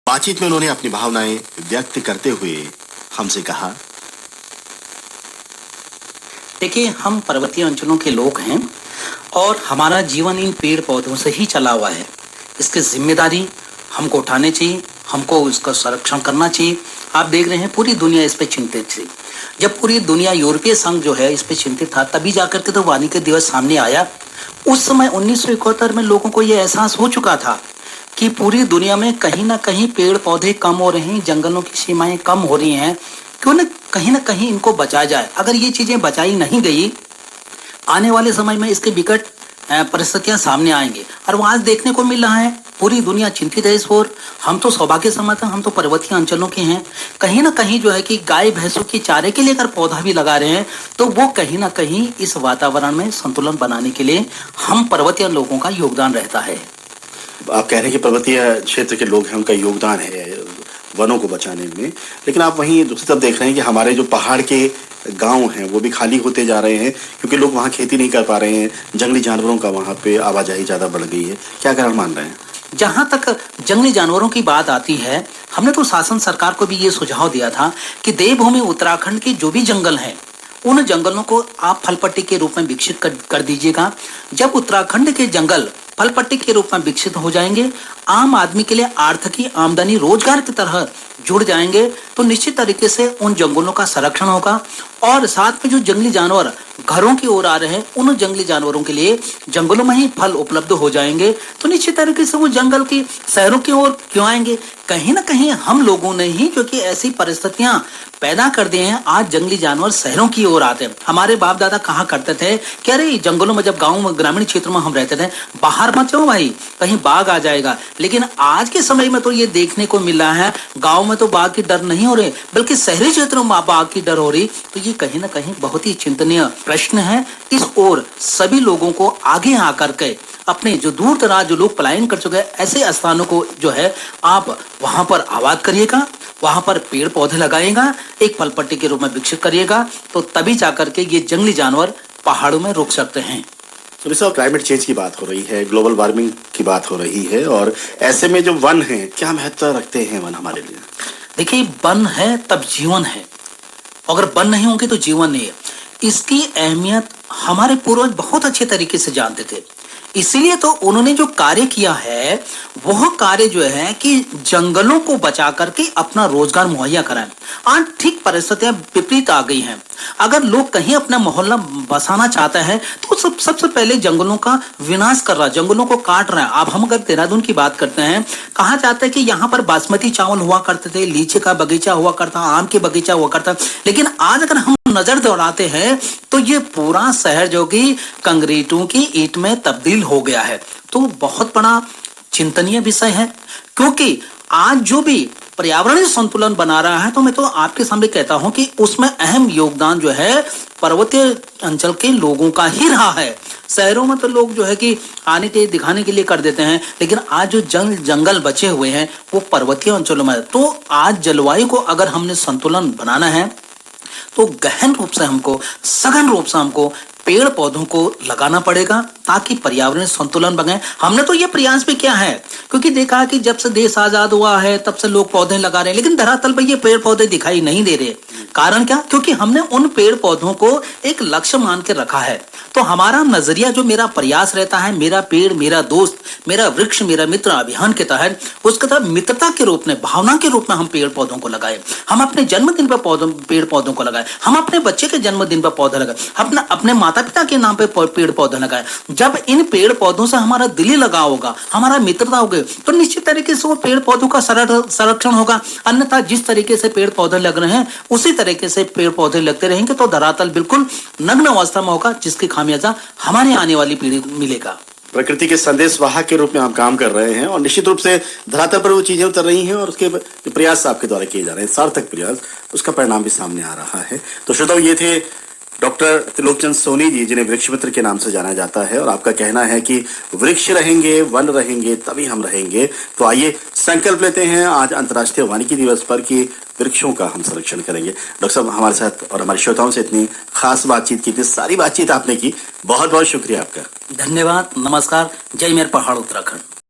बातचीत में उन्होंने अपनी भावनाएं व्यक्त करते हुए हमसे कहा, देखिए, हम पर्वतीय अंचलों के लोग हैं और हमारा जीवन इन पेड़ पौधों से ही चला हुआ है। इसकी जिम्मेदारी हमको उठानी चाहिए, हमको इसका संरक्षण करना चाहिए। आप देख रहे हैं पूरी दुनिया इस पे चिंतित थी। जब पूरी दुनिया, यूरोपीय संघ जो है इस पे चिंतित था, तभी जाकर के तो वानिकी दिवस सामने आया। उस समय 1971 में लोगों को यह एहसास हो चुका था कि पूरी दुनिया में कहीं ना कहीं पेड़ पौधे कम हो रहे हैं, जंगलों की सीमाएं कम हो रही हैं। क्यों न कहीं इनको बचाया जाए। अगर ये चीजें बचाई नहीं गई, आने वाले समय में इसके विकट परिस्थितियां सामने आएंगे। और वो आज देखने को मिल रहा है, पूरी दुनिया चिंतित है इस ओर। हम तो सौभाग्य सम्मत हैं, हम तो पर्वतीय अंचलों के हैं। कहीं ना कहीं जो है कि गाय भैंसों के चारे के लिए अगर पौधा भी लगा रहे हैं, तो वो कहीं ना कहीं इस वातावरण में संतुलन बनाने के लिए हम पर्वतीय लोगों का योगदान रहता है। आप कह रहे हैं कि पर्वतीय क्षेत्र के लोग हैं, उनका योगदान है वनों को बचाने में, लेकिन आप वहीं दूसरी तरफ देख रहे हैं कि हमारे जो पहाड़ के गांव हैं वो भी खाली होते जा रहे हैं, क्योंकि लोग वहां खेती नहीं कर पा रहे हैं। जंगली जानवरों का वहां पे आवाजाही ज्यादा बढ़ गई है। क्या कारण मान रहे हैं? जहां तक जंगली जानवरों की बात आती है, हमने तो शासन सरकार को भी ये सुझाव दिया था कि देवभूमि उत्तराखंड के जो भी जंगल हैं, उन जंगलों को आप फलपट्टी के रूप में विकसित कर दीजिएगा। जब उत्तराखंड के जंगल फलपट्टी के रूप में विकसित हो जाएंगे, आम आदमी के लिए आर्थिक आमदनी रोजगार की तरह जुड़ जाएंगे, तो निश्चित तरीके से उन जंगलों का संरक्षण होगा। और साथ में जो जंगली जानवर घरों की ओर आ रहे हैं, उन जंगली जानवरों के लिए जंगलों में ही फल उपलब्ध हो जाएंगे, तो निश्चित तरीके से वो जंगल की शहरों की ओर क्यों आएंगे? कहीं ना कहीं हम लोगों ने ही जो कि ऐसी परिस्थितियां पैदा कर दी हैं, आज जंगली जानवर शहरों की ओर आते हैं। हमारे बाप दादा कहा करते थे कि अरे जंगलों में, जब गाँव में, ग्रामीण क्षेत्र में हम रहते थे, बाहर मत जाओ भाई, कहीं बाघ आ जाएगा। लेकिन आज के समय में तो ये देखने को मिल रहा है, गांव में तो बाघ की डर नहीं हो रही, बल्कि शहरी क्षेत्रों में बाघ की डर हो रही। तो ये कहीं ना कहीं बहुत ही चिंतनीय प्रश्न है। इस ओर सभी लोगों को आगे आकर के अपने जो दूर दराज जो लोग पलायन कर चुके हैं, ऐसे स्थानों को जो है आप वहां पर आबाद करिएगा, वहां पर पेड़ पौधे लगाएगा, एक फलपट्टी के रूप में विकसित करिएगा, तो तभी जाकर के ये जंगली जानवर पहाड़ों में रुक सकते हैं। तो जैसे क्लाइमेट चेंज की बात हो रही है, ग्लोबल वार्मिंग की बात हो रही है, और ऐसे में जो वन है, क्या महत्व रखते हैं वन हमारे लिए? देखिए, वन है तब जीवन है, अगर वन नहीं होंगे तो जीवन नहीं है। इसकी अहमियत हमारे पूर्वज बहुत अच्छे तरीके से जानते थे, इसीलिए तो उन्होंने जो कार्य किया है, वह कार्य जो है कि जंगलों को बचा करके अपना रोजगार मुहैया कराएं। आज ठीक परिस्थितियां विपरीत आ गई हैं। अगर लोग कहीं अपना मोहल्ला बसाना चाहते हैं, तो सबसे पहले जंगलों का विनाश कर रहा है, जंगलों को काट रहा है। अब हम अगर देहरादून की बात करते हैं, कहा जाता है कि यहाँ पर बासमती चावल हुआ करते थे, लीची का बगीचा हुआ करता, आम के बगीचा हुआ करता, लेकिन आज अगर हम नजर दौड़ाते हैं तो ये पूरा शहर जो कि कंक्रीटों की ईंट में तब्दील हो गया है। तो बहुत बड़ा चिंतनीय विषय है, क्योंकि आज जो भी पर्यावरणीय संतुलन बना रहा है, तो मैं तो आपके सामने कहता हूं कि उसमें अहम योगदान जो है पर्वतीय अंचल के लोगों का ही रहा है। शहरों में तो लोग जो है कि आने के दिखाने के लिए कर देते हैं, लेकिन आज जो जंगल बचे हुए हैं वो पर्वतीय अंचलों में। तो आज जलवायु को अगर हमने संतुलन बनाना है, तो गहन रूप से हमको, सघन रूप से हमको पेड़ पौधों को लगाना पड़ेगा, ताकि पर्यावरण संतुलन बने। हमने तो ये प्रयास भी किया है, क्योंकि देखा कि जब से देश आजाद हुआ है तब से लोग पौधे लगा रहे हैं, लेकिन धरातल पर ये पेड़ पौधे दिखाई नहीं दे रहे। कारण क्या? क्योंकि हमने उन पेड़ पौधों को एक लक्ष्य मान के रखा है। तो हमारा नजरिया, जो मेरा प्रयास रहता है, मेरा पेड़ मेरा दोस्त, मेरा वृक्ष मेरा मित्र अभियान के तहत, उसके तहत मित्रता के रूप में, भावना के रूप में हम पेड़ पौधों को लगाए। हम अपने जन्मदिन पर पेड़ पौधों को लगाए, हम अपने बच्चे के जन्मदिन पर पौधे लगाए, अपने माता पिता के नाम पे पेड़ पौधे लगाए। जब इन पेड़ पौधों से हमारा दिली लगाव होगा, हमारा मित्रता होगी, तो निश्चित तरीके से वो पेड़ पौधों का संरक्षण होगा। अन्यथा जिस तरीके से पेड़ पौधे लग रहे हैं, उसी तरीके से पेड़ पौधे लगते रहेंगे, तो धरातल बिल्कुल नग्न अवस्था में होगा, जिसकी खामियाजा हमारे आने वाली पीढ़ी मिलेगा। प्रकृति के संदेश वाहक के रूप में आप काम कर रहे हैं, और निश्चित रूप से धरातल पर वो चीजें उतर रही हैं, और उसके प्रयास आपके द्वारा किए जा रहे हैं, सार्थक प्रयास, उसका परिणाम भी सामने आ रहा है। तो श्रोताओ, ये थे डॉक्टर त्रिलोकचंद सोनी जी, जिन्हें वृक्ष मित्र के नाम से जाना जाता है, और आपका कहना है कि वृक्ष रहेंगे, वन रहेंगे, तभी हम रहेंगे। तो आइए संकल्प लेते हैं आज अंतर्राष्ट्रीय वानिकी दिवस पर कि वृक्षों का हम संरक्षण करेंगे। डॉक्टर साहब, हमारे साथ और हमारे श्रोताओं से इतनी खास बातचीत की, इतनी सारी बातचीत आपने की, बहुत बहुत शुक्रिया आपका। धन्यवाद, नमस्कार, जय मेरे पहाड़ उत्तराखंड।